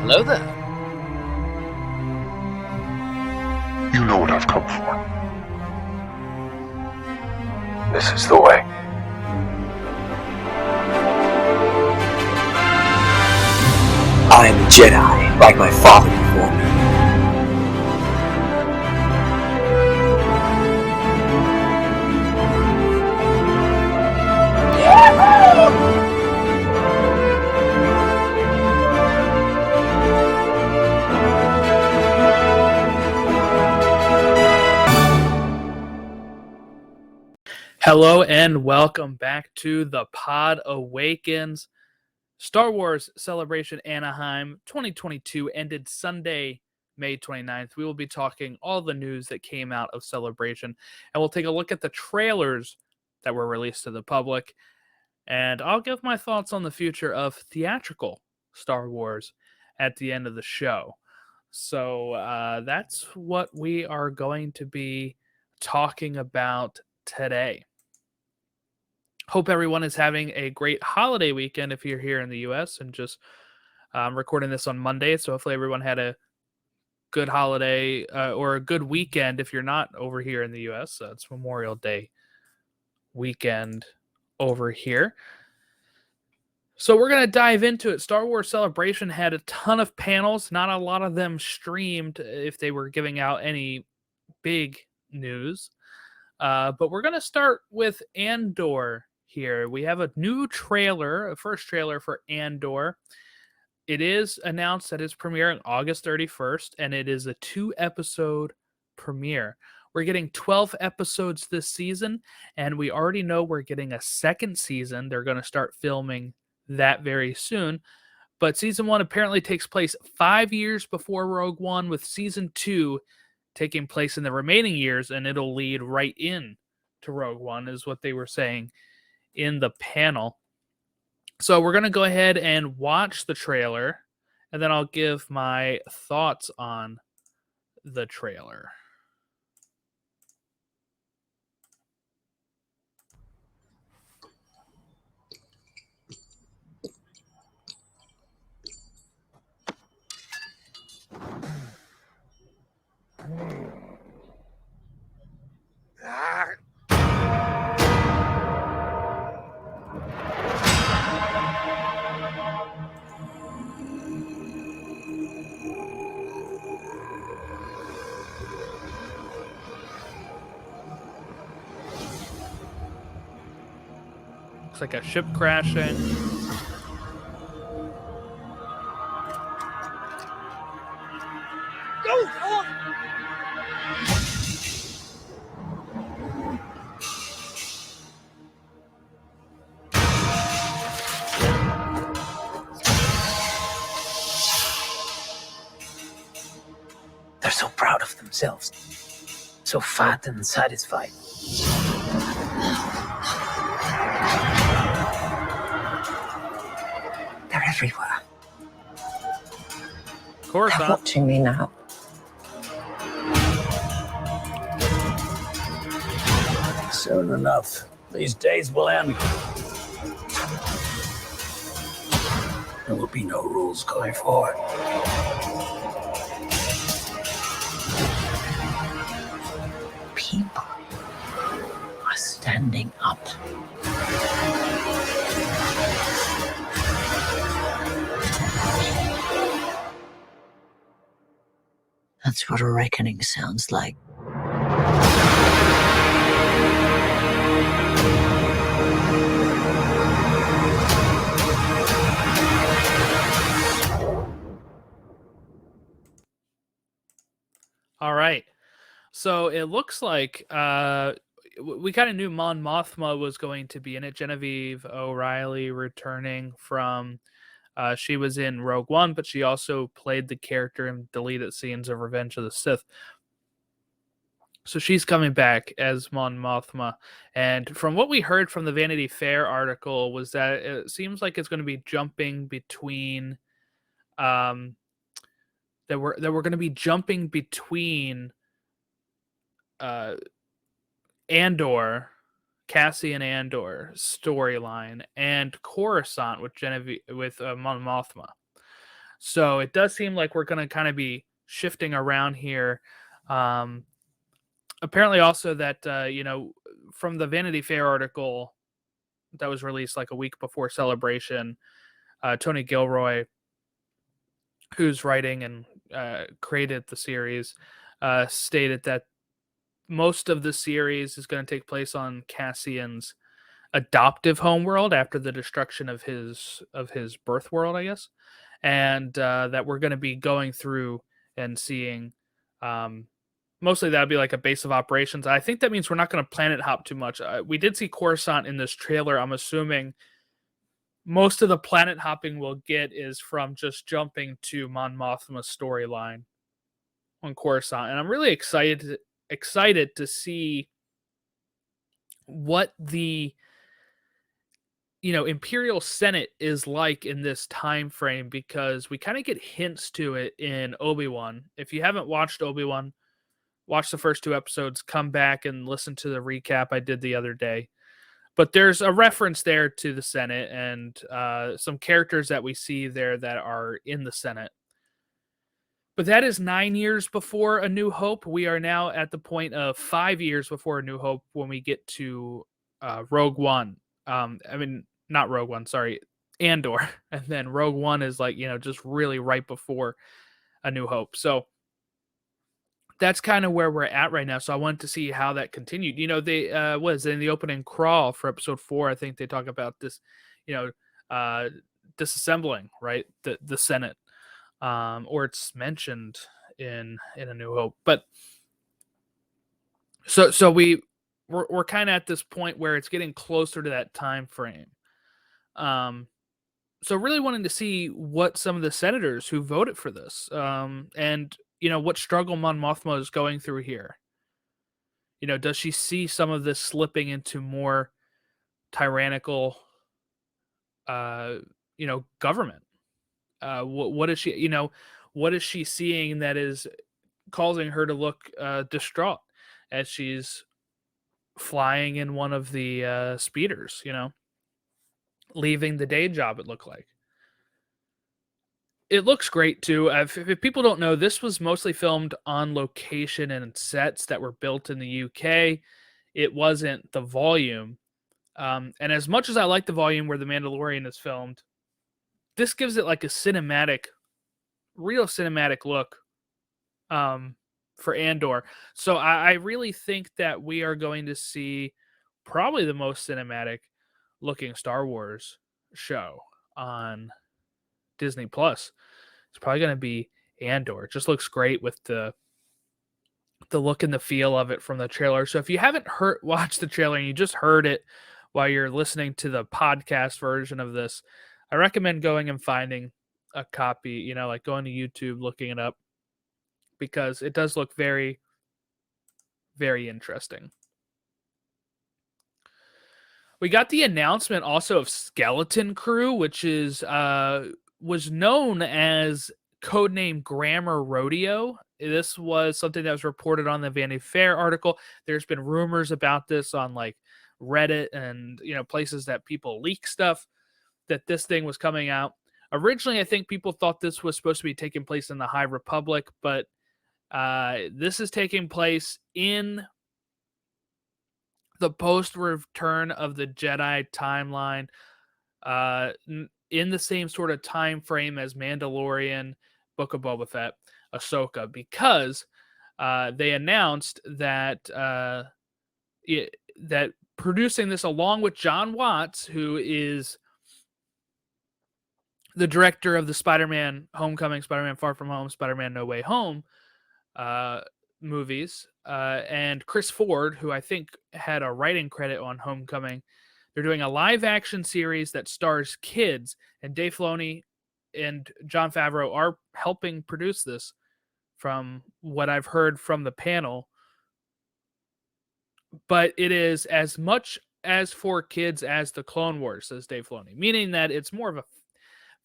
Hello there. You know what I've come for. This is the way. I am a Jedi, like my father before me. Hello and welcome back to the Pod Awakens. Star Wars Celebration Anaheim 2022 ended Sunday, May 29th. We will be talking all the news that came out of Celebration, and we'll take a look at the trailers that were released to the public, and I'll give my thoughts on the future of theatrical Star Wars at the end of the show. So that's what we are going to be talking about today. Hope everyone is having a great holiday weekend if you're here in the U.S. and just recording this on Monday. So hopefully everyone had a good holiday or a good weekend if you're not over here in the U.S. So it's Memorial Day weekend over here. So we're going to dive into it. Star Wars Celebration had a ton of panels. Not a lot of them streamed if they were giving out any big news. But we're going to start with Andor here. We have a new trailer, a first trailer for Andor. It is announced that it's premiering August 31st, and it is a 2-episode premiere. We're getting 12 episodes this season, and we already know we're getting a second season. They're going to start filming that very soon. But season 1 apparently takes place 5 years before Rogue One, with season 2 taking place in the remaining years, and it'll lead right in to Rogue One, is what they were saying in the panel. So we're going to go ahead and watch the trailer, and then I'll give my thoughts on the trailer. Looks like a ship crashing. They're so proud of themselves. So fat and satisfied. They're everywhere. Of course, They're watching me now. Soon enough, these days will end. There will be no rules going forward. People are standing up. That's what a reckoning sounds like. All right. So it looks like we kind of knew Mon Mothma was going to be in it. Genevieve O'Reilly returning from... she was in Rogue One, but she also played the character in deleted scenes of Revenge of the Sith. So she's coming back as Mon Mothma. And from what we heard from the Vanity Fair article was that it seems like it's going to be jumping between... that we're going to be jumping between Andor, Cassian Andor storyline and Coruscant with Mon Mothma. So it does seem like we're going to kind of be shifting around here. Apparently also that, from the Vanity Fair article that was released like a week before Celebration, Tony Gilroy, who's writing and created the series, stated that most of the series is going to take place on Cassian's adoptive homeworld after the destruction of his birth world, I guess, and that we're going to be going through and seeing. Mostly that'd be like a base of operations. I think that means we're not going to planet hop too much. We did see Coruscant in this trailer. I'm assuming most of the planet hopping we'll get is from just jumping to Mon Mothma's storyline on Coruscant, and I'm really excited to see what the Imperial Senate is like in this time frame, because we kind of get hints to it in Obi-Wan. If you haven't watched Obi-Wan, watch the first 2 episodes, come back and listen to the recap I did the other day. But there's a reference there to the Senate and some characters that we see there that are in the Senate. But that is 9 years before A New Hope. We are now at the point of 5 years before A New Hope when we get to Rogue One. Not Rogue One, sorry, Andor. And then Rogue One is like, just really right before A New Hope. So that's kind of where we're at right now. So I wanted to see how that continued. They was in the opening crawl for episode 4. I think they talk about this, disassembling, right? The Senate, or it's mentioned in A New Hope. But so we're kind of at this point where it's getting closer to that time frame. So really wanting to see what some of the senators who voted for this, and what struggle Mon Mothma is going through here. Does she see some of this slipping into more tyrannical, government? What is she, what is she seeing that is causing her to look distraught as she's flying in one of the speeders, leaving the day job, it looked like. It looks great too. If people don't know, this was mostly filmed on location and sets that were built in the UK. It wasn't the volume. And as much as I like the volume where The Mandalorian is filmed, this gives it like a real cinematic look for Andor. So I really think that we are going to see probably the most cinematic looking Star Wars show on Disney Plus. It's probably going to be Andor. It just looks great with the look and the feel of it from the trailer. So if you haven't watched the trailer and you just heard it while you're listening to the podcast version of this, I recommend going and finding a copy, like going to YouTube, looking it up, because it does look very, very interesting. We got the announcement also of Skeleton Crew, which is was known as codename Grammar Rodeo. This was something that was reported on the Vanity Fair article. There's been rumors about this on like Reddit and places that people leak stuff, that this thing was coming out. Originally, I think people thought this was supposed to be taking place in the High Republic, but this is taking place in the post-Return of the Jedi timeline, in the same sort of time frame as Mandalorian, Book of Boba Fett, Ahsoka, because they announced that that producing this along with John Watts, who is the director of the Spider-Man Homecoming, Spider-Man Far From Home, Spider-Man No Way Home movies, and Chris Ford, who I think had a writing credit on Homecoming. They're doing a live-action series that stars kids, and Dave Filoni and Jon Favreau are helping produce this, from what I've heard from the panel. But it is as much as for kids as the Clone Wars, says Dave Filoni, meaning that it's more of a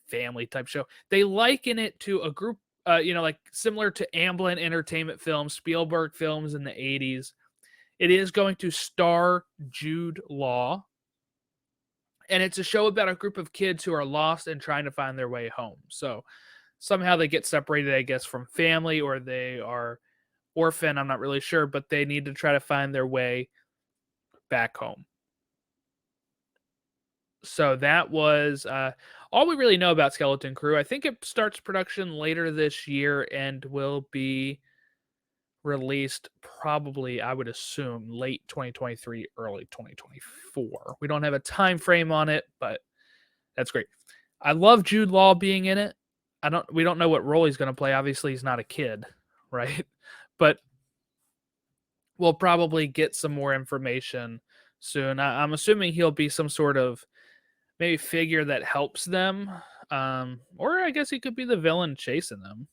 family type show. They liken it to a group, like similar to Amblin Entertainment Films, Spielberg films in the 80s. It is going to star Jude Law, and it's a show about a group of kids who are lost and trying to find their way home. So somehow they get separated, I guess, from family, or they are orphan. I'm not really sure, but they need to try to find their way back home. So that was all we really know about Skeleton Crew. I think it starts production later this year and will be released probably, I would assume, late 2023, early 2024. We don't have a time frame on it, but that's great. I love Jude Law being in it. We don't know what role he's going to play. Obviously, he's not a kid, right? But we'll probably get some more information soon. I'm assuming he'll be some sort of maybe figure that helps them, or I guess he could be the villain chasing them.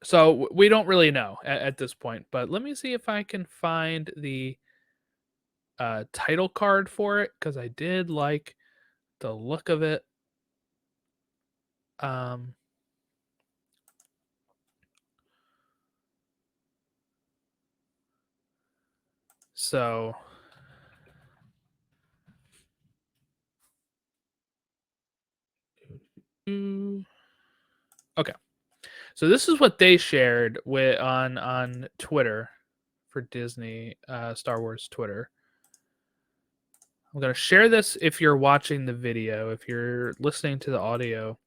So we don't really know at this point, but let me see if I can find the title card for it, because I did like the look of it. So okay, so this is what they shared with on Twitter for Disney Star Wars Twitter. I'm going to share this if you're watching the video. If you're listening to the audio,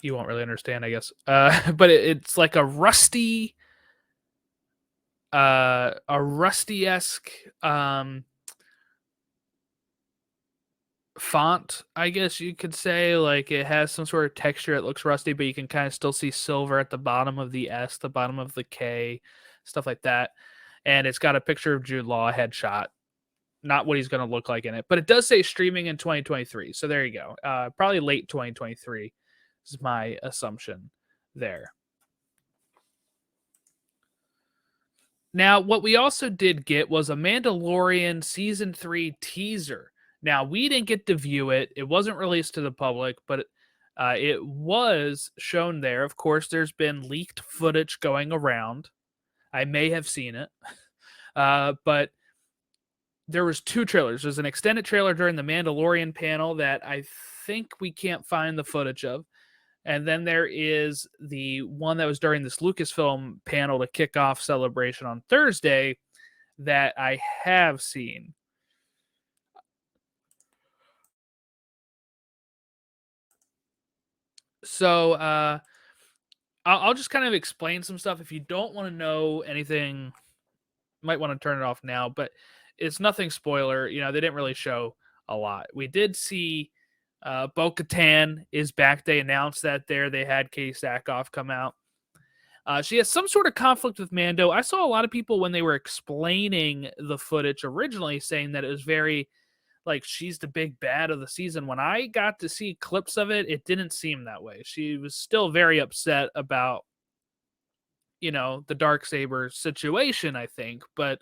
you won't really understand, I guess. But it's like a rusty-esque font, I guess you could say. Like, it has some sort of texture. It looks rusty, but you can kind of still see silver at the bottom of the S, the bottom of the K, stuff like that. And it's got a picture of Jude Law, a headshot. Not what he's going to look like in it, but it does say streaming in 2023. So there you go. Probably late 2023 is my assumption there. Now, what we also did get was a Mandalorian Season 3 teaser. Now, we didn't get to view it. It wasn't released to the public, but it was shown there. Of course, there's been leaked footage going around. I may have seen it. But there was 2 trailers. There's an extended trailer during the Mandalorian panel that I think we can't find the footage of. And then there is the one that was during this Lucasfilm panel to kick off Celebration on Thursday that I have seen. So I'll just kind of explain some stuff. If you don't want to know anything, you might want to turn it off now, but it's nothing spoiler. They didn't really show a lot. We did see Bo-Katan is back. They announced that there. They had Katie Sackhoff come out. She has some sort of conflict with Mando. I saw a lot of people when they were explaining the footage originally saying that it was very like she's the big bad of the season. When I got to see clips of it, it didn't seem that way. She was still very upset about, the Darksaber situation, I think, but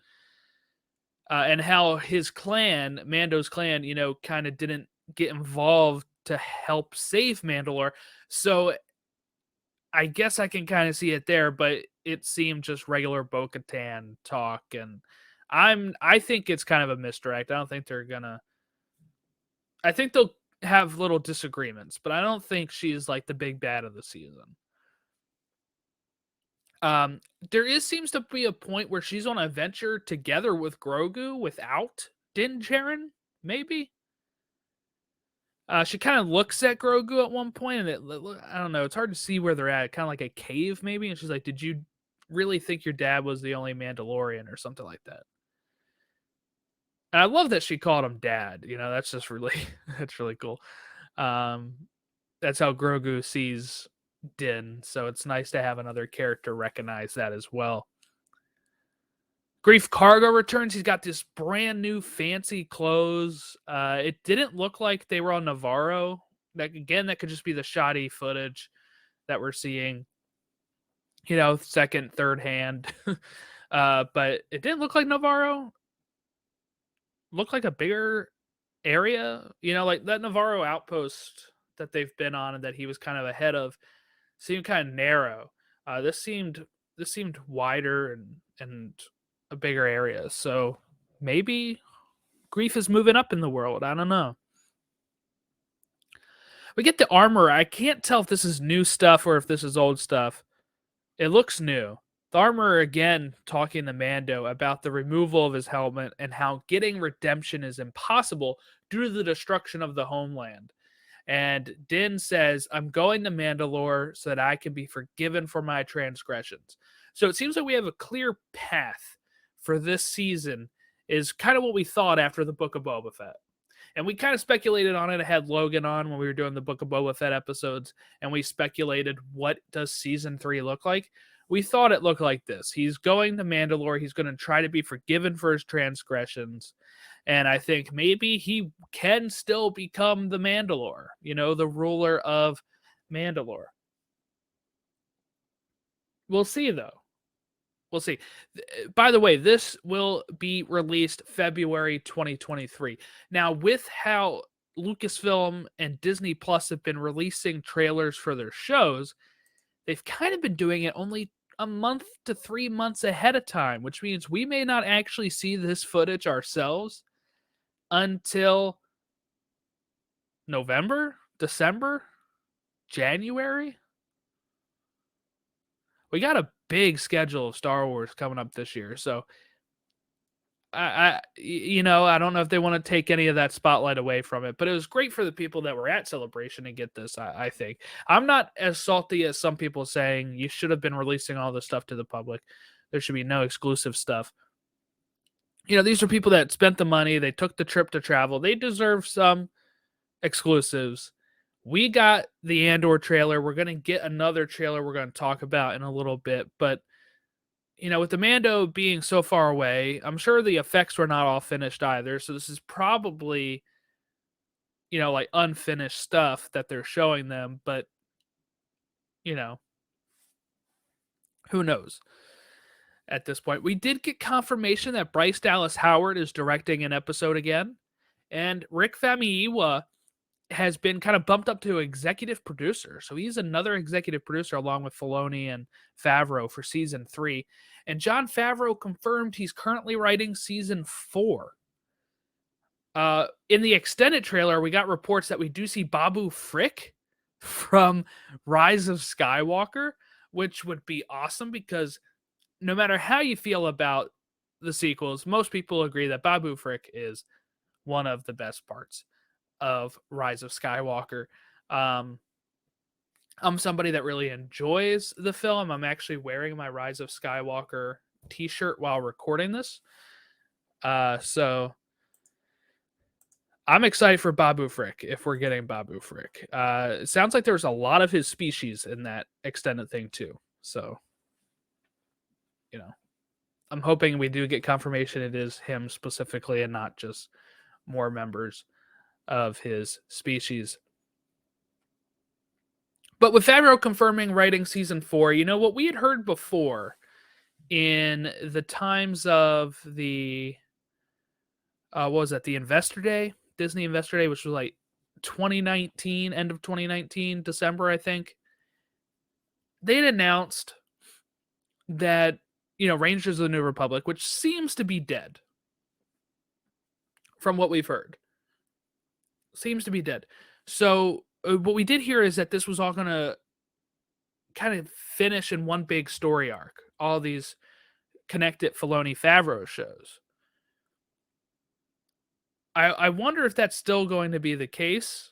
and how his clan, Mando's clan, kind of didn't get involved to help save Mandalore. So I guess I can kind of see it there, but it seemed just regular Bo-Katan talk, and I think it's kind of a misdirect. I don't think they're gonna. I think they'll have little disagreements, but I don't think she's like the big bad of the season. There seems to be a point where she's on a venture together with Grogu without Din Djarin, maybe. She kind of looks at Grogu at one point, and I don't know. It's hard to see where they're at. Kind of like a cave, maybe. And she's like, "Did you really think your dad was the only Mandalorian, or something like that?" And I love that she called him Dad. That's just really that's really cool. That's how Grogu sees Din, so it's nice to have another character recognize that as well. Grief Cargo returns. He's got this brand new fancy clothes. It didn't look like they were on Navarro. That could just be the shoddy footage that we're seeing. Second, third hand. But it didn't look like Navarro. Looked like a bigger area. Like that Navarro outpost that they've been on and that he was kind of ahead of seemed kind of narrow. This seemed wider and a bigger area. So maybe grief is moving up in the world. I don't know. We get the armor. I can't tell if this is new stuff or if this is old stuff. It looks new. The armor again talking to Mando about the removal of his helmet and how getting redemption is impossible due to the destruction of the homeland. And Din says, I'm going to Mandalore so that I can be forgiven for my transgressions. So it seems like we have a clear path for this season, is kind of what we thought after the Book of Boba Fett. And we kind of speculated on it. I had Logan on when we were doing the Book of Boba Fett episodes, and we speculated, what does season 3 look like? We thought it looked like this. He's going to Mandalore. He's going to try to be forgiven for his transgressions. And I think maybe he can still become the Mandalore, the ruler of Mandalore. We'll see, though. We'll see. By the way, this will be released February 2023. Now, with how Lucasfilm and Disney Plus have been releasing trailers for their shows, they've kind of been doing it only a month to 3 months ahead of time, which means we may not actually see this footage ourselves until November, December, January. We got a big schedule of Star Wars coming up this year, so I don't know if they want to take any of that spotlight away from it, but it was great for the people that were at Celebration to get this. I think I'm not as salty as some people saying you should have been releasing all this stuff to the public. There should be no exclusive stuff. These are people that spent the money. They took the trip to travel. They deserve some exclusives. We got the Andor trailer. We're going to get another trailer we're going to talk about in a little bit. But, with the Mando being so far away, I'm sure the effects were not all finished either. So this is probably, like unfinished stuff that they're showing them. But, who knows? At this point, we did get confirmation that Bryce Dallas Howard is directing an episode again. And Rick Famuyiwa has been kind of bumped up to executive producer. So he's another executive producer along with Filoni and Favreau for season 3. And Jon Favreau confirmed he's currently writing season 4. In the extended trailer, we got reports that we do see Babu Frick from Rise of Skywalker, which would be awesome because no matter how you feel about the sequels, most people agree that Babu Frick is one of the best parts of Rise of Skywalker. I'm somebody that really enjoys the film. I'm actually wearing my Rise of Skywalker t-shirt while recording this. So I'm excited for Babu Frick if we're getting Babu Frick. It sounds like there's a lot of his species in that extended thing too. So, I'm hoping we do get confirmation it is him specifically and not just more members of his species. But with Favreau confirming writing season 4, what we had heard before in the times of the what was that, the Investor Day, Disney Investor Day, which was like 2019, end of 2019, December, I think. They'd announced that, Rangers of the New Republic, which seems to be dead from what we've heard. Seems to be dead. So what we did hear is that this was all going to kind of finish in one big story arc. All these connected Filoni Favreau shows. I wonder if that's still going to be the case.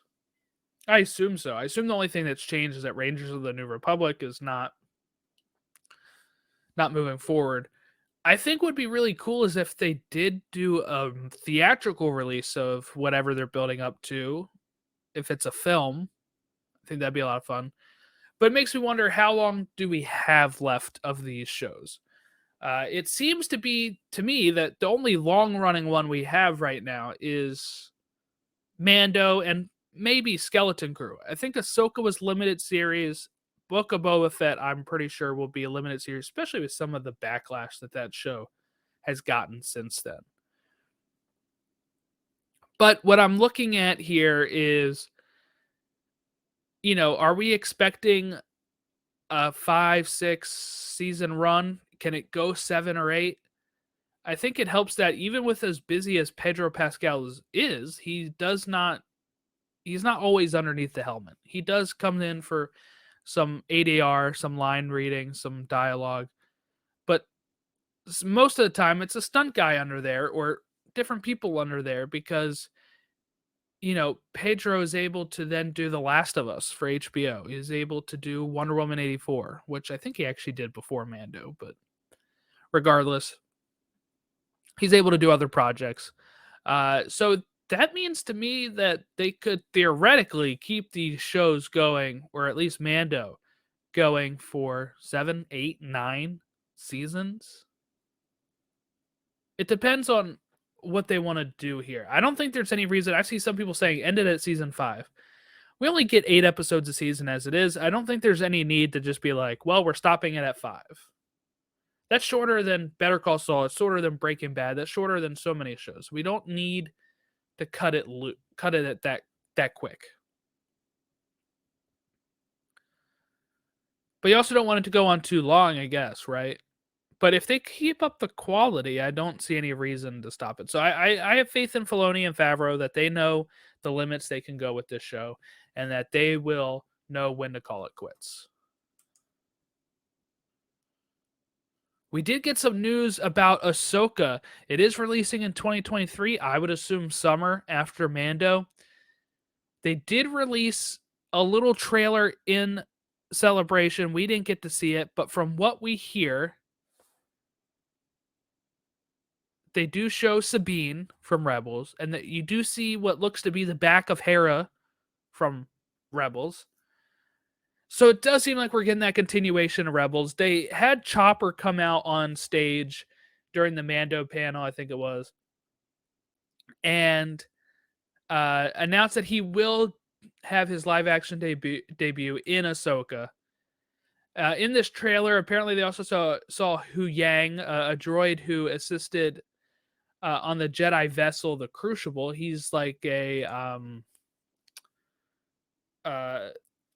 I assume so. I assume the only thing that's changed is that Rangers of the New Republic is not moving forward. I think would be really cool is if they did do a theatrical release of whatever they're building up to. If it's a film, I think that'd be a lot of fun. But it makes me wonder, how long do we have left of these shows? It seems to be, to me, that the only long-running one we have right now is Mando and maybe Skeleton Crew. I think Ahsoka was limited series. Book of Boba Fett, I'm pretty sure, will be a limited series, especially with some of the backlash that show has gotten since then. But what I'm looking at here is, are we expecting a 5-6 season run? Can it go 7 or 8? I think it helps that even with as busy as Pedro Pascal is, he's not always underneath the helmet. He does come in for some ADR, some line reading, some dialogue, but most of the time it's a stunt guy under there or different people under there because Pedro is able to then do The Last of Us for HBO. He's able to do Wonder Woman 84, which I think he actually did before Mando, but regardless, he's able to do other projects. So that means to me that they could theoretically keep these shows going, or at least Mando going for 7, 8, 9 seasons. It depends on what they want to do here. I don't think there's any reason. I see some people saying end it at season 5. We only get 8 episodes a season as it is. I don't think there's any need to just be like, well, we're stopping it at 5. That's shorter than Better Call Saul. It's shorter than Breaking Bad. That's shorter than so many shows. We don't need to cut it at that quick. But you also don't want it to go on too long, I guess, right? But if they keep up the quality, I don't see any reason to stop it. So I have faith in Filoni and Favreau that they know the limits they can go with this show and that they will know when to call it quits. We did get some news about Ahsoka. It is releasing in 2023. I would assume summer after Mando. They did release a little trailer in Celebration. We didn't get to see it, but from what we hear, they do show Sabine from Rebels, and that you do see what looks to be the back of Hera from Rebels. So it does seem like we're getting that continuation of Rebels. They had Chopper come out on stage during the Mando panel, I think it was, and announced that he will have his live-action debut in Ahsoka. In this trailer, apparently they also saw Hu Yang, a droid who assisted on the Jedi vessel, the Crucible. He's like a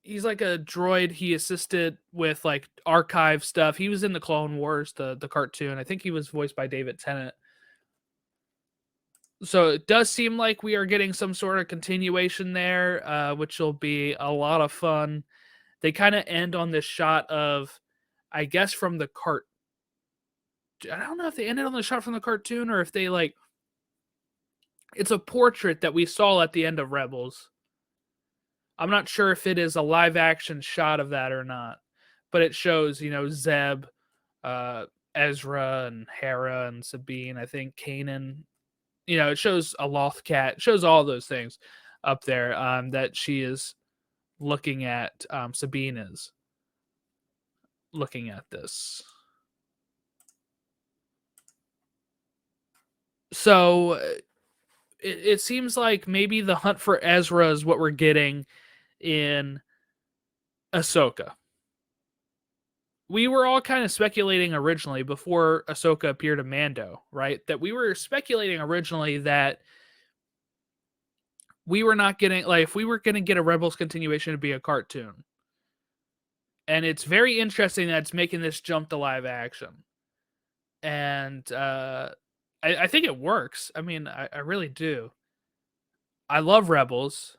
droid. He assisted with like archive stuff. He was in the Clone Wars, the cartoon. I think he was voiced by David Tennant. So it does seem like we are getting some sort of continuation there, which will be a lot of fun. They kind of end on this shot of, I guess, from the cart. I don't know if they ended on the shot from the cartoon or if they like. It's a portrait that we saw at the end of Rebels. I'm not sure if it is a live action shot of that or not, but it shows, Zeb, Ezra, and Hera and Sabine. I think Kanan. It shows a Lothcat. It shows all those things up there that she is looking at. Sabine is looking at this. So it seems like maybe the hunt for Ezra is what we're getting in Ahsoka. We were all kind of speculating originally before Ahsoka appeared in Mando, right? That we were speculating originally that we were not getting, like, if we were going to get a Rebels continuation, it'd be a cartoon. And it's very interesting that it's making this jump to live action. And I think it works. I mean, I really do. I love Rebels.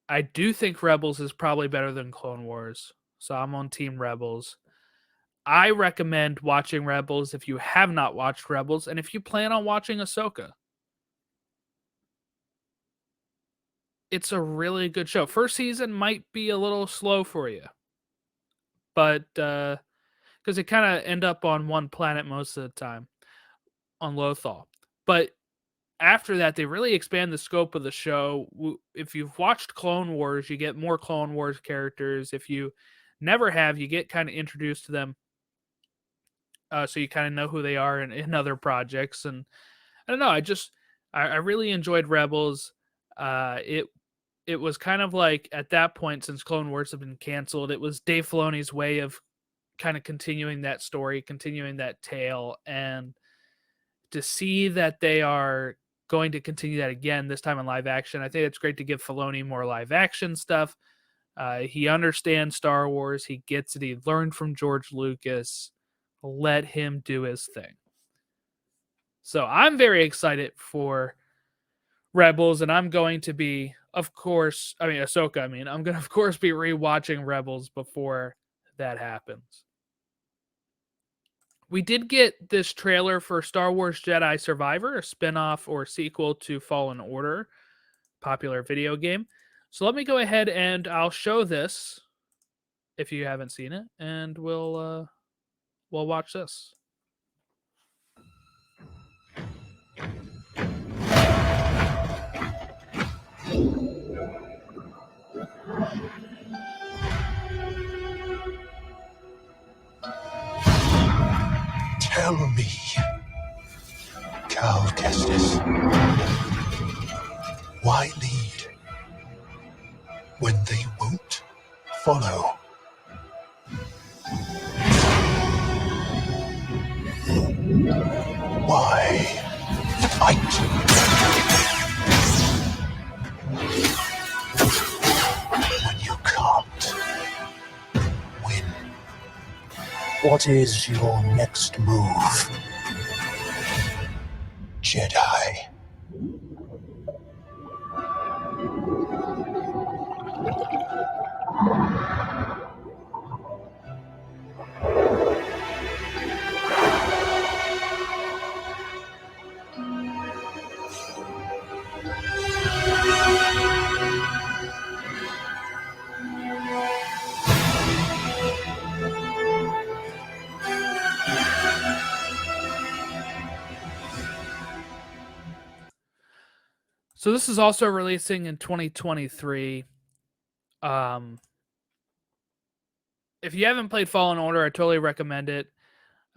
I do think Rebels is probably better than Clone Wars. So I'm on Team Rebels. I recommend watching Rebels if you have not watched Rebels, and if you plan on watching Ahsoka. It's a really good show. First season might be a little slow for you, but because it kind of end up on one planet most of the time, on Lothal. But after that, they really expand the scope of the show. If you've watched Clone Wars, you get more Clone Wars characters. If you never have, you get kind of introduced to them. So you kind of know who they are in other projects. And I don't know, I really enjoyed Rebels. It was kind of like, at that point, since Clone Wars have been canceled, it was Dave Filoni's way of kind of continuing that story, continuing that tale. And to see that they are going to continue that again, this time in live action, I think it's great to give Filoni more live action stuff. He understands Star Wars. He gets it. He learned from George Lucas. Let him do his thing. So I'm very excited for Rebels, and I'm going to be, of course, Ahsoka. I'm going to, of course, be rewatching Rebels before that happens. We did get this trailer for Star Wars Jedi Survivor, a spinoff or sequel to Fallen Order, popular video game. So let me go ahead and I'll show this if you haven't seen it, and we'll watch this. Tell me, Cal Kestis, why lead when they won't follow? Why fight when you can't win? What is your next move, Jedi? So this is also releasing in 2023. If you haven't played Fallen Order, I totally recommend it.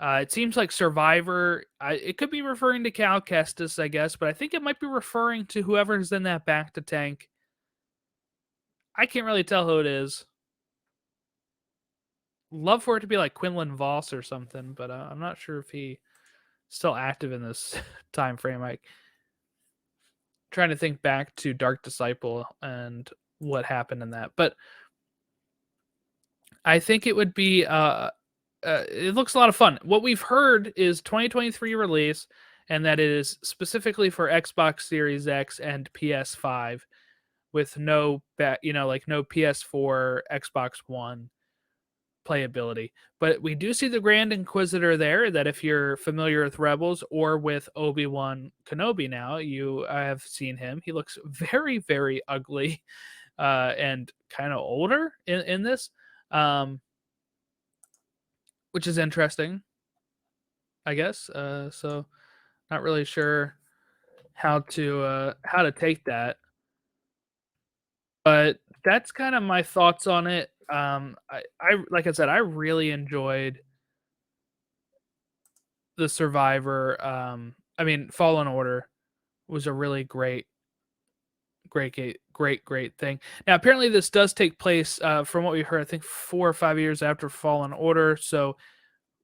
It seems like Survivor. It could be referring to Cal Kestis, I guess, but I think it might be referring to whoever's in that back to tank. I can't really tell who it is. Love for it to be like Quinlan Voss or something, but I'm not sure if he's still active in this time frame. I trying to think back to Dark Disciple and what happened in that, but I think it would be. It looks a lot of fun. What we've heard is 2023 release, and that it is specifically for Xbox Series X and PS5, with no no PS4, Xbox One playability. But we do see the Grand Inquisitor there, that if you're familiar with Rebels or with Obi-Wan Kenobi now, you have seen him. He looks very, very ugly and kind of older in this, which is interesting, I guess. So not really sure how to take that. But that's kind of my thoughts on it. I like I said, I really enjoyed the Survivor. Fallen Order was a really great thing. Now, apparently, this does take place, from what we heard, I think 4 or 5 years after Fallen Order. So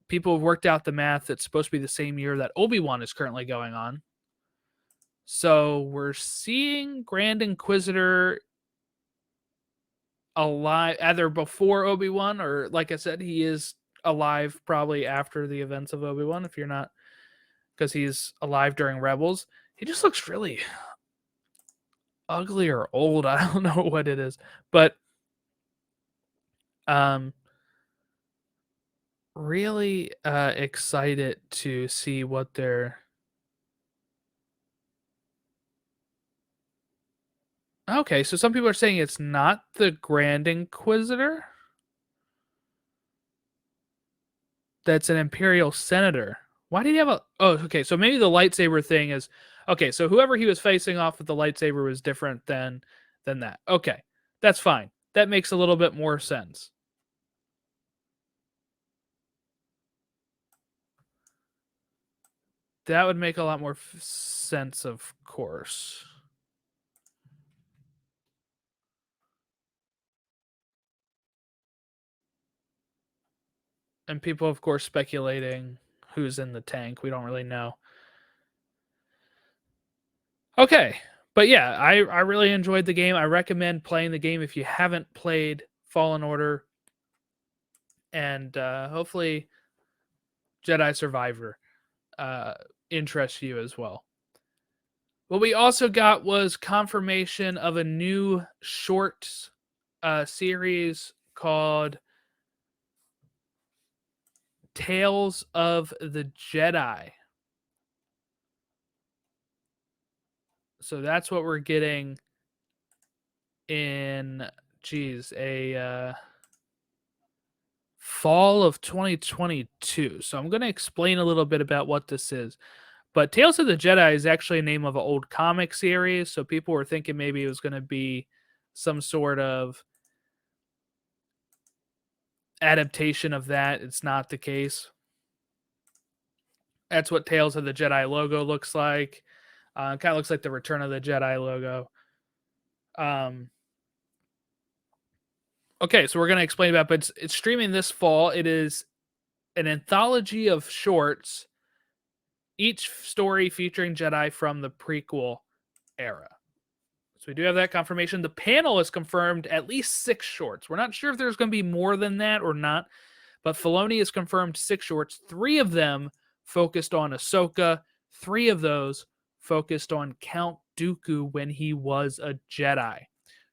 people have worked out the math. It's supposed to be the same year that Obi-Wan is currently going on. So we're seeing Grand Inquisitor alive either before Obi-Wan, or like I said, he is alive probably after the events of Obi-Wan, if you're not, because he's alive during Rebels. He just looks really ugly or old. I don't know what it is, but really excited to see what they're. Okay, so some people are saying it's not the Grand Inquisitor. That's an Imperial Senator. Why did he have a... Oh, okay, so maybe the lightsaber thing is... Okay, so whoever he was facing off with the lightsaber was different than that. Okay, that's fine. That makes a little bit more sense. That would make a lot more sense, of course. And people, of course, speculating who's in the tank. We don't really know. Okay, but yeah, I really enjoyed the game. I recommend playing the game if you haven't played Fallen Order, and hopefully Jedi Survivor. interests you as well. What we also got was confirmation of a new short series called Tales of the Jedi. So that's what we're getting in, a fall of 2022. So I'm going to explain a little bit about what this is. But Tales of the Jedi is actually a name of an old comic series. So people were thinking maybe it was going to be some sort of adaptation of that. It's not the case. That's what Tales of the Jedi logo looks like. It kind of looks like the Return of the Jedi logo. Okay, so we're going to explain about it, but it's streaming this fall. It is an anthology of shorts, each story featuring Jedi from the prequel era. So we do have that confirmation. The panel has confirmed at least 6 shorts. We're not sure if there's going to be more than that or not, but Filoni has confirmed 6 shorts. 3 of them focused on Ahsoka. 3 of those focused on Count Dooku when he was a Jedi,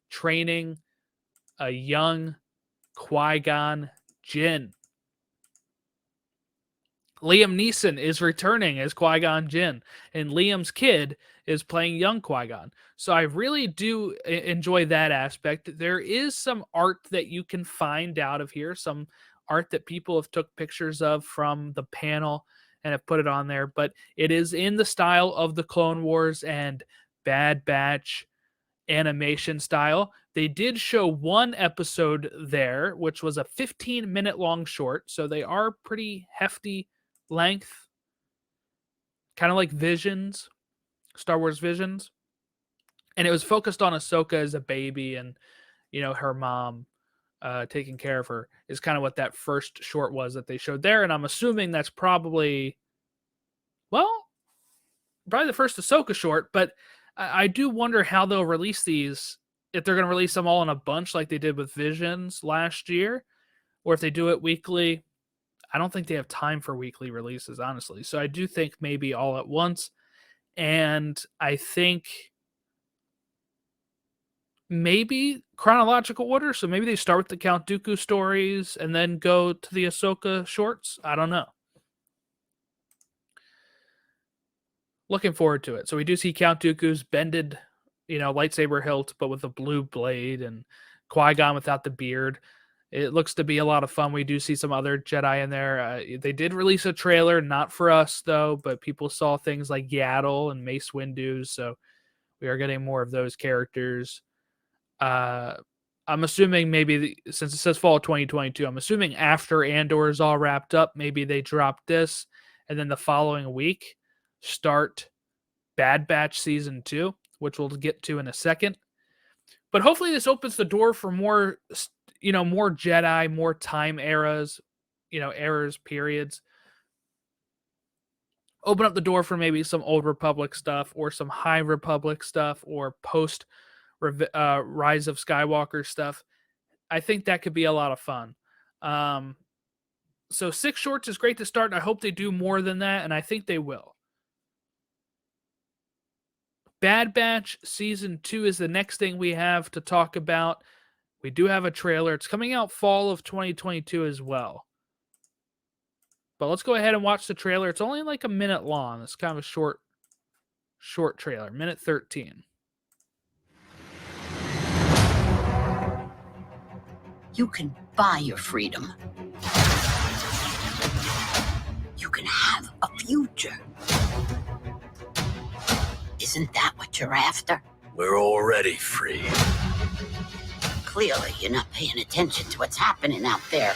training a young Qui-Gon Jinn. Liam Neeson is returning as Qui-Gon Jinn, and Liam's kid is playing young Qui-Gon. So I really do enjoy that aspect. There is some art that you can find out of here, some art that people have took pictures of from the panel and have put it on there, but it is in the style of the Clone Wars and Bad Batch animation style. They did show one episode there, which was a 15-minute long short, so they are pretty hefty length, kind of like Visions, Star Wars Visions, and it was focused on Ahsoka as a baby and, you know, her mom taking care of her is kind of what that first short was that they showed there, and I'm assuming that's probably the first Ahsoka short, but I do wonder how they'll release these, if they're going to release them all in a bunch like they did with Visions last year, or if they do it weekly. I don't think they have time for weekly releases, honestly. So I do think maybe all at once. And I think maybe chronological order. So maybe they start with the Count Dooku stories and then go to the Ahsoka shorts. I don't know. Looking forward to it. So we do see Count Dooku's bended, lightsaber hilt, but with a blue blade, and Qui-Gon without the beard. It looks to be a lot of fun. We do see some other Jedi in there. They did release a trailer, not for us though, but people saw things like Yaddle and Mace Windu, so we are getting more of those characters. I'm assuming maybe, since it says fall of 2022, I'm assuming after Andor is all wrapped up, maybe they drop this, and then the following week start Bad Batch Season 2, which we'll get to in a second. But hopefully this opens the door for more, more Jedi, more time eras, periods. Open up the door for maybe some Old Republic stuff or some High Republic stuff or post Rise of Skywalker stuff. I think that could be a lot of fun. So 6 shorts is great to start, and I hope they do more than that, and I think they will. Bad Batch Season 2 is the next thing we have to talk about. We do have a trailer. It's coming out fall of 2022 as well. But let's go ahead and watch the trailer. It's only like a minute long. It's kind of a short trailer, minute 13. You can buy your freedom. You can have a future. Isn't that what you're after? We're already free. Clearly, you're not paying attention to what's happening out there.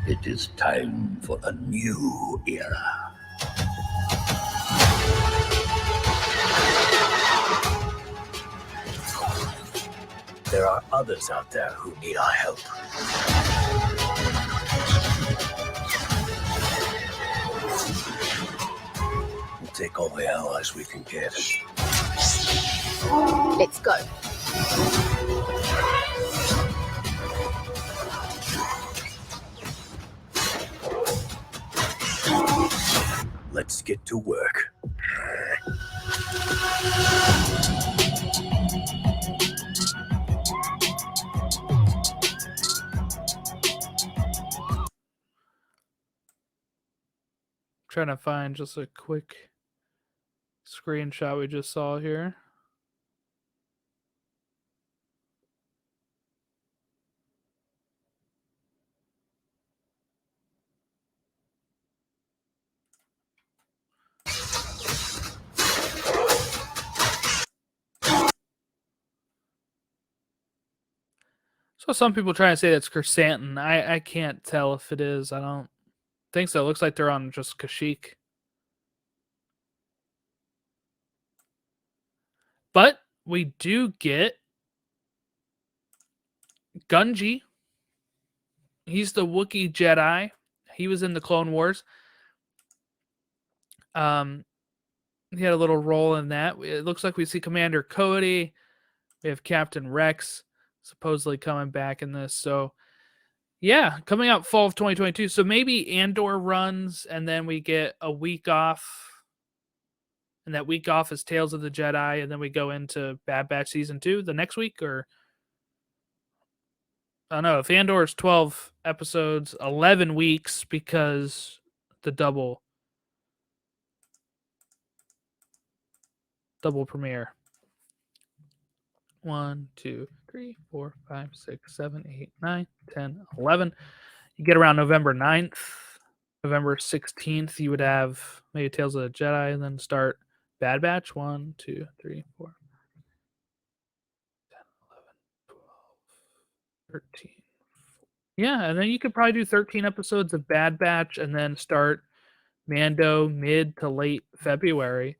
It is time for a new era. There are others out there who need our help. We'll take all the allies we can get. Let's go. Let's get to work. Trying to find just a quick screenshot we just saw here. So some people trying to say that's Chrysanthemum. I can't tell if it is. I don't think so. It looks like they're on just Kashyyyk. But we do get Gunji. He's the Wookiee Jedi. He was in the Clone Wars. He had a little role in that. It looks like we see Commander Cody. We have Captain Rex supposedly coming back in this. So, yeah, coming out fall of 2022. So maybe Andor runs, and then we get a week off. And that week off is Tales of the Jedi, and then we go into Bad Batch Season 2 the next week, or... I don't know. If Andor is 12 episodes, 11 weeks, because the double premiere. 1, 2, 3, 4, 5, 6, 7, 8, 9, 10, 11. You get around November 9th. November 16th, you would have maybe Tales of the Jedi, and then start Bad Batch. 1, 2, 3, 4, 10, 11, 12, 13. Yeah, and then you could probably do 13 episodes of Bad Batch and then start Mando mid to late February.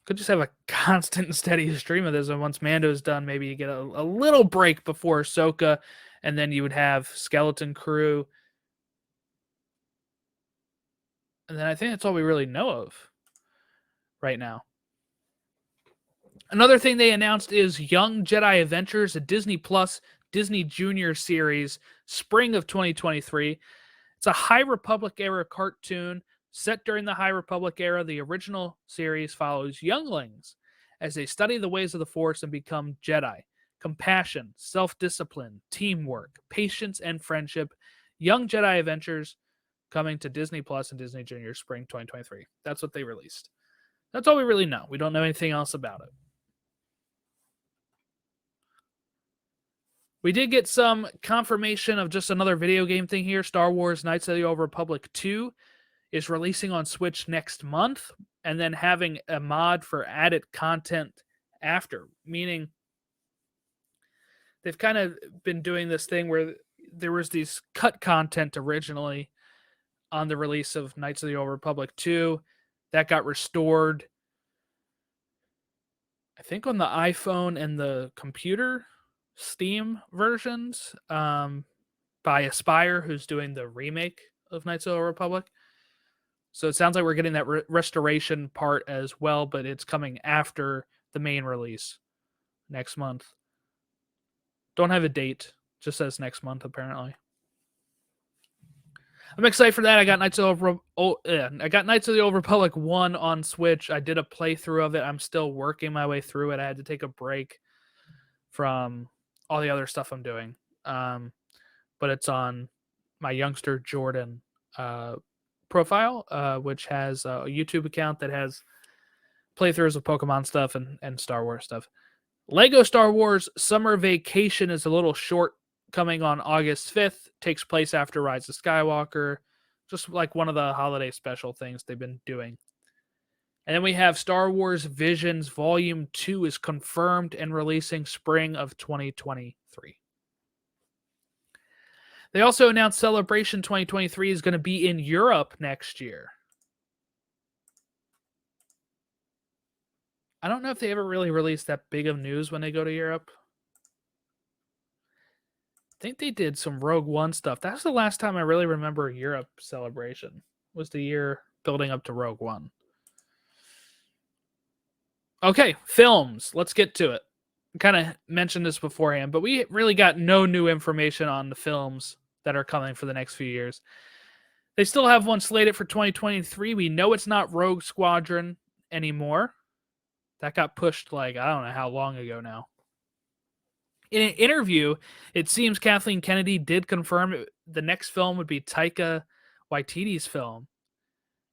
Could just have a constant and steady stream of this, and once Mando's done, maybe you get a little break before Ahsoka, and then you would have Skeleton Crew. And then I think that's all we really know of right now. Another thing they announced is Young Jedi Adventures, a Disney Plus Disney Junior series, spring of 2023. It's a High Republic era cartoon set during the High Republic era. The original series follows younglings as they study the ways of the Force and become Jedi. Compassion, self-discipline, teamwork, patience, and friendship. Young Jedi Adventures coming to Disney Plus and Disney Junior spring 2023. That's what they released. That's all we really know. We don't know anything else about it. We did get some confirmation of just another video game thing here. Star Wars Knights of the Old Republic 2 is releasing on Switch next month, and then having a mod for added content after. Meaning, they've kind of been doing this thing where there was these cut content originally on the release of Knights of the Old Republic 2. That got restored, I think, on the iPhone and the computer Steam versions by Aspire, who's doing the remake of Knights of the Republic. So it sounds like we're getting that restoration part as well, but it's coming after the main release next month. Don't have a date, just says next month apparently. I'm excited for that. I got Knights of the Old Republic 1 on Switch. I did a playthrough of it. I'm still working my way through it. I had to take a break from all the other stuff I'm doing. But it's on my youngster Jordan profile, which has a YouTube account that has playthroughs of Pokemon stuff and Star Wars stuff. Lego Star Wars Summer Vacation is a little short, coming on August 5th. Takes place after Rise of Skywalker. Just like one of the holiday special things they've been doing. And then we have Star Wars Visions Volume 2 is confirmed and releasing spring of 2023. They also announced Celebration 2023 is going to be in Europe next year. I don't know if they ever really released that big of news when they go to Europe. I think they did some Rogue One stuff. That's the last time I really remember Europe Celebration. Was the year building up to Rogue One. Okay, films. Let's get to it. I kind of mentioned this beforehand, but we really got no new information on the films that are coming for the next few years. They still have one slated for 2023. We know it's not Rogue Squadron anymore. That got pushed I don't know how long ago now. In an interview, it seems Kathleen Kennedy did confirm the next film would be Taika Waititi's film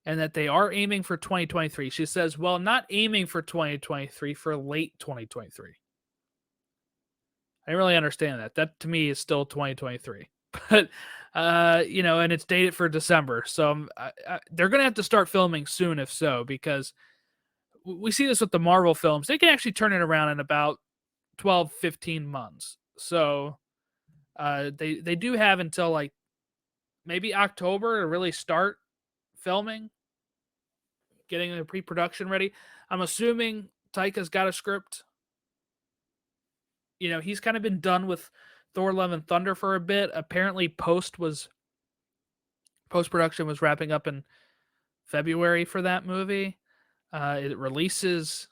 and that they are aiming for 2023. She says, well, not aiming for 2023, for late 2023. I didn't really understand that. That to me is still 2023. But, and it's dated for December. So they're going to have to start filming soon, if so, because we see this with the Marvel films. They can actually turn it around in about 12, 15 months. So they do have until maybe October to really start filming, getting the pre-production ready. I'm assuming Taika's got a script. He's kind of been done with Thor: Love and Thunder for a bit. Apparently post-production was wrapping up in February for that movie. It releases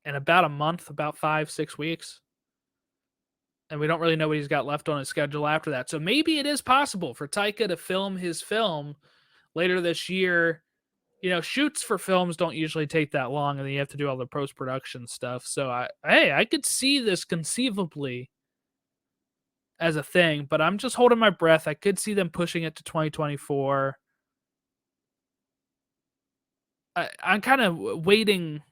in about a month, about 5-6 weeks. And we don't really know what he's got left on his schedule after that. So maybe it is possible for Taika to film his film later this year. Shoots for films don't usually take that long, and then you have to do all the post-production stuff. So I could see this conceivably as a thing, but I'm just holding my breath. I could see them pushing it to 2024. I'm kind of waiting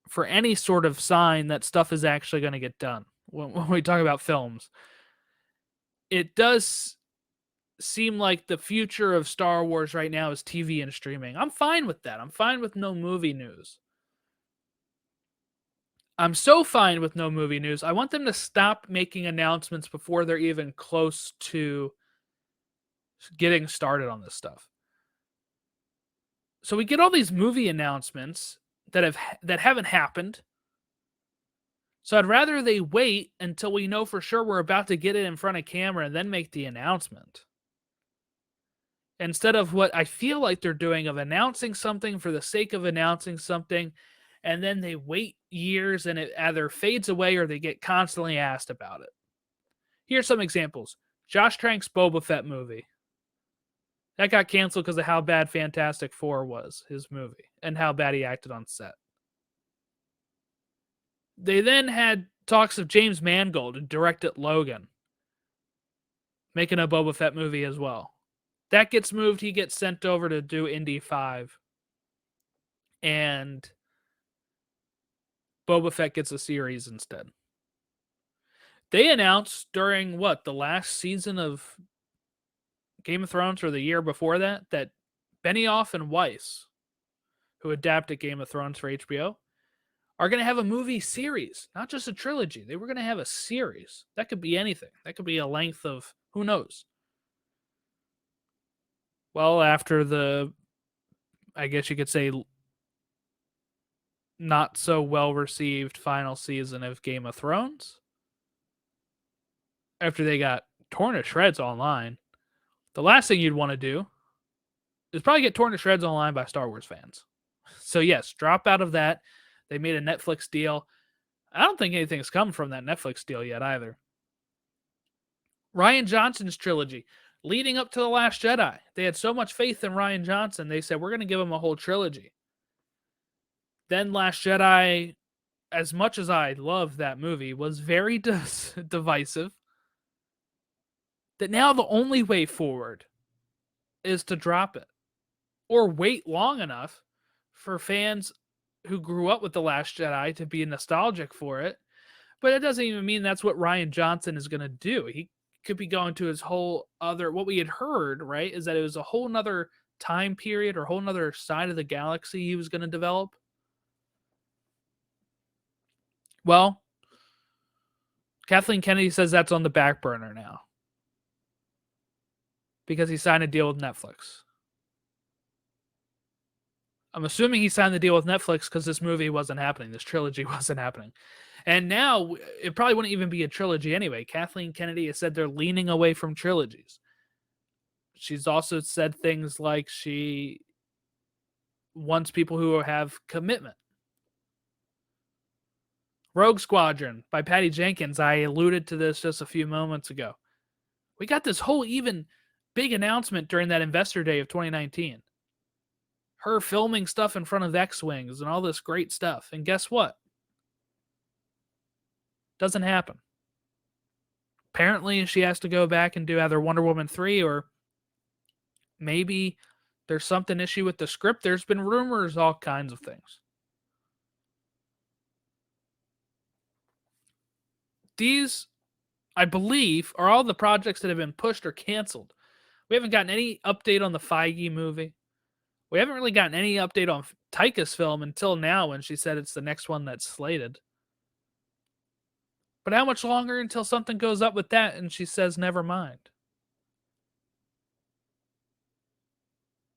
for any sort of sign that stuff is actually going to get done. When we talk about films, it does seem like the future of Star Wars right now is TV and streaming. I'm fine with that. I'm fine with no movie news. I'm so fine with no movie news. I want them to stop making announcements before they're even close to getting started on this stuff. So we get all these movie announcements that haven't happened. So I'd rather they wait until we know for sure we're about to get it in front of camera and then make the announcement. Instead of what I feel like they're doing of announcing something for the sake of announcing something, and then they wait years and it either fades away or they get constantly asked about it. Here's some examples. Josh Trank's Boba Fett movie. That got canceled because of how bad Fantastic Four was, his movie, and how bad he acted on set. They then had talks of James Mangold to direct Logan, making a Boba Fett movie as well. That gets moved. He gets sent over to do Indy 5. And Boba Fett gets a series instead. They announced during the last season of Game of Thrones or the year before that Benioff and Weiss, who adapted Game of Thrones for HBO, are going to have a movie series, not just a trilogy. They were going to have a series. That could be anything. That could be a length of, who knows? Well, after the, I guess you could say, not so well-received final season of Game of Thrones, after they got torn to shreds online, the last thing you'd want to do is probably get torn to shreds online by Star Wars fans. So yes, drop out of that. They made a Netflix deal. I don't think anything's come from that Netflix deal yet either. Rian Johnson's trilogy, leading up to The Last Jedi. They had so much faith in Rian Johnson, they said, we're going to give him a whole trilogy. Then Last Jedi, as much as I loved that movie, was very divisive. That now the only way forward is to drop it. Or wait long enough for fans who grew up with The Last Jedi to be nostalgic for it. But it doesn't even mean that's what Rian Johnson is going to do. He could be going to his whole other, what we had heard, right, is that it was a whole nother time period or whole nother side of the galaxy he was going to develop. Well, Kathleen Kennedy says that's on the back burner now, because he signed a deal with Netflix. I'm assuming he signed the deal with Netflix because this movie wasn't happening. This trilogy wasn't happening. And now it probably wouldn't even be a trilogy anyway. Kathleen Kennedy has said they're leaning away from trilogies. She's also said things like she wants people who have commitment. Rogue Squadron by Patty Jenkins. I alluded to this just a few moments ago. We got this whole even big announcement during that Investor Day of 2019. Her filming stuff in front of X-Wings and all this great stuff. And guess what? Doesn't happen. Apparently, she has to go back and do either Wonder Woman 3 or maybe there's something issue with the script. There's been rumors, all kinds of things. These, I believe, are all the projects that have been pushed or canceled. We haven't gotten any update on the Feige movie. We haven't really gotten any update on Taika's film until now when she said it's the next one that's slated. But how much longer until something goes up with that and she says, never mind?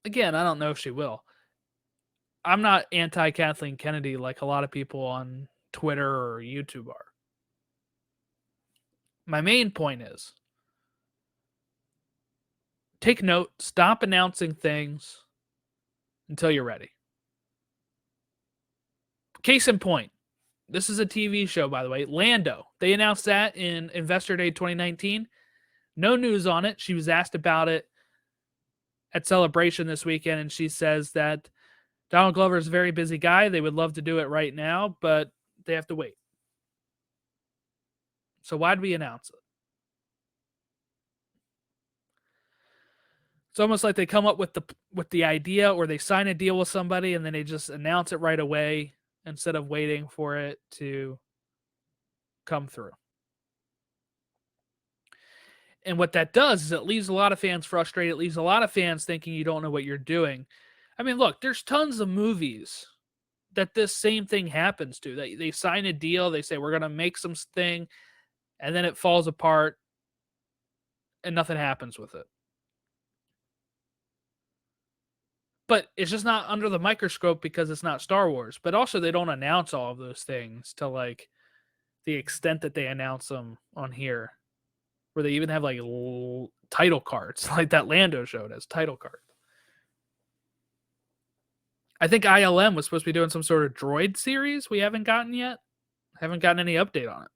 Again, I don't know if she will. I'm not anti-Kathleen Kennedy like a lot of people on Twitter or YouTube are. My main point is, take note, stop announcing things until you're ready. Case in point, this is a TV show, by the way, Lando. They announced that in Investor Day 2019. No news on it. She was asked about it at Celebration this weekend, and she says that Donald Glover is a very busy guy. They would love to do it right now, but they have to wait. So why did we announce it? It's almost like they come up with the idea, or they sign a deal with somebody and then they just announce it right away instead of waiting for it to come through. And what that does is it leaves a lot of fans frustrated. It leaves a lot of fans thinking you don't know what you're doing. I mean, look, there's tons of movies that this same thing happens to. They sign a deal, they say, we're going to make some thing, and then it falls apart and nothing happens with it. But it's just not under the microscope because it's not Star Wars. But also they don't announce all of those things to like the extent that they announce them on here, where they even have like title cards, like that Lando showed as title card. I think ILM was supposed to be doing some sort of droid series we haven't gotten yet. Haven't gotten any update on it.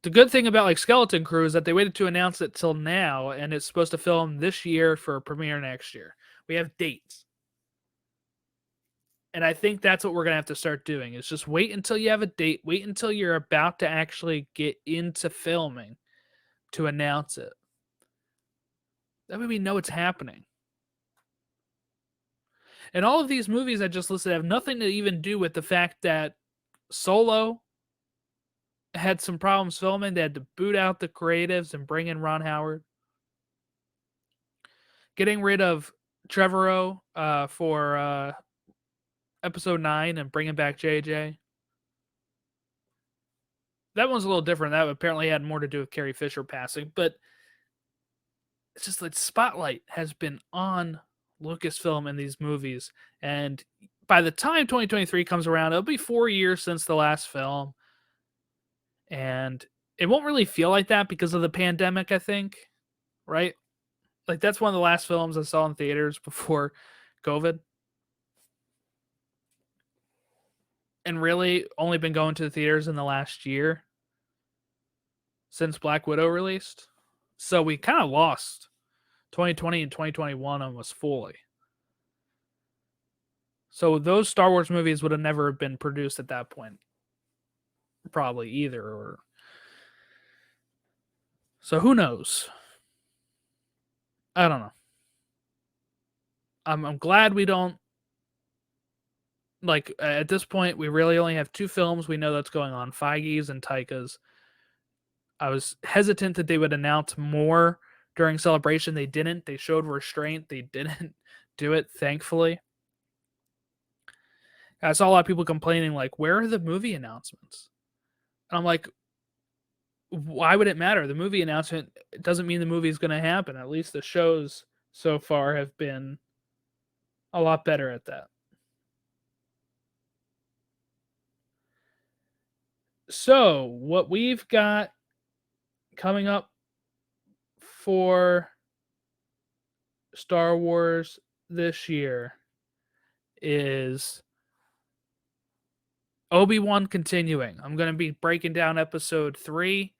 The good thing about like Skeleton Crew is that they waited to announce it till now, and it's supposed to film this year for a premiere next year. We have dates. And I think that's what we're going to have to start doing, is just wait until you have a date. Wait until you're about to actually get into filming to announce it. That way we know it's happening. And all of these movies I just listed have nothing to even do with the fact that Solo had some problems filming. They had to boot out the creatives and bring in Ron Howard. Getting rid of Trevorrow for episode 9 and bringing back JJ. That one's a little different. That apparently had more to do with Carrie Fisher passing. But it's just like spotlight has been on Lucasfilm in these movies. And by the time 2023 comes around, it'll be 4 years since the last film. And it won't really feel like that because of the pandemic, I think. Right? Like, that's one of the last films I saw in theaters before COVID. And really only been going to the theaters in the last year since Black Widow released. So we kind of lost 2020 and 2021 almost fully. So those Star Wars movies would have never been produced at that point. Probably either. Or so who knows? I don't know. I'm glad we don't, like, at this point, we really only have 2 films we know that's going on, Feige's and Taika's. I was hesitant that they would announce more during Celebration. They didn't. They showed restraint. They didn't do it, thankfully. I saw a lot of people complaining, like, where are the movie announcements? And I'm like, why would it matter? The movie announcement, it doesn't mean the movie is going to happen. At least the shows so far have been a lot better at that. So, what we've got coming up for Star Wars this year is Obi-Wan continuing. I'm going to be breaking down episode 3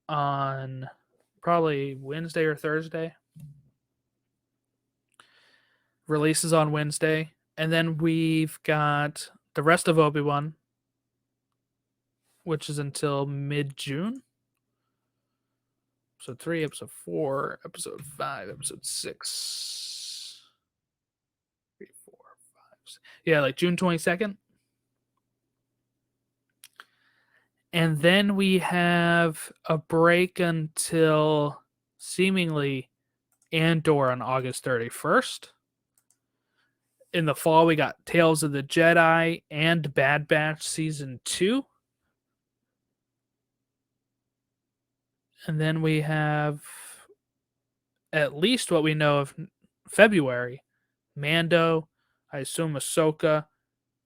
on probably Wednesday or Thursday. Releases on Wednesday. And then we've got the rest of Obi-Wan, which is until mid-June. Episode 3, Episode 4, Episode 5, Episode 6. 3, 4, 5, 6. Yeah, like June 22nd. And then we have a break until seemingly Andor on August 31st. In the fall, we got Tales of the Jedi and Bad Batch Season 2. And then we have, at least what we know of February, Mando, I assume Ahsoka,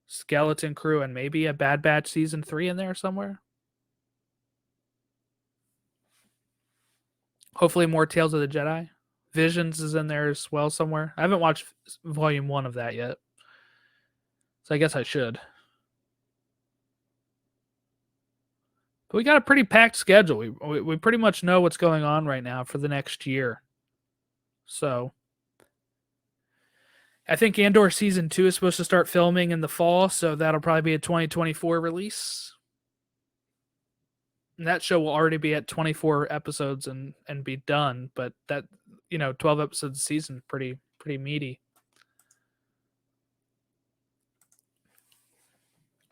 Skeleton Crew, and maybe a Bad Batch Season 3 in there somewhere. Hopefully more Tales of the Jedi. Visions is in there as well somewhere. I haven't watched Volume 1 of that yet, so I guess I should. But we got a pretty packed schedule. We pretty much know what's going on right now for the next year. So I think Andor Season 2 is supposed to start filming in the fall, so that'll probably be a 2024 release. And that show will already be at 24 episodes and be done, but that, 12 episodes a season, pretty meaty.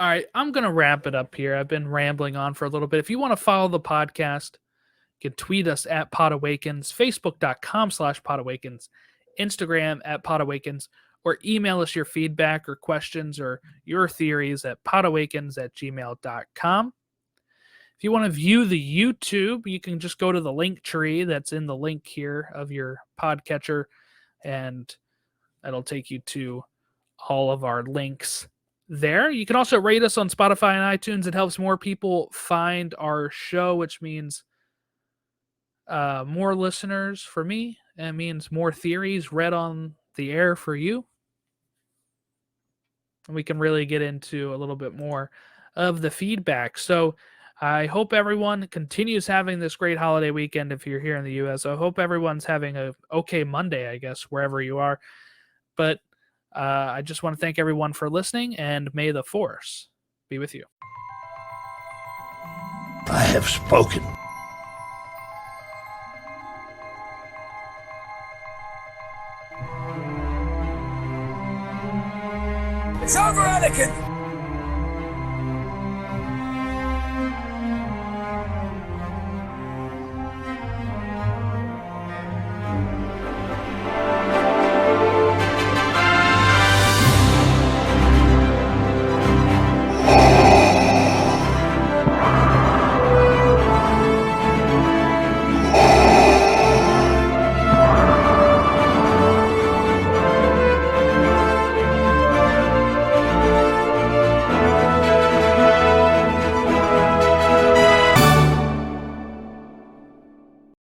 All right, I'm going to wrap it up here. I've been rambling on for a little bit. If you want to follow the podcast, you can tweet us at PodAwakens, Facebook.com/PodAwakens, Instagram at PodAwakens, or email us your feedback or questions or your theories at podawakens@gmail.com. If you want to view the YouTube, you can just go to the link tree that's in the link here of your podcatcher, and that'll take you to all of our links there. You can also rate us on Spotify and iTunes. It helps more people find our show, which means more listeners for me, and it means more theories read on the air for you. And we can really get into a little bit more of the feedback. So I hope everyone continues having this great holiday weekend if you're here in the U.S. I hope everyone's having a okay Monday, I guess, wherever you are. But I just want to thank everyone for listening, and may the Force be with you. I have spoken. It's over, Anakin!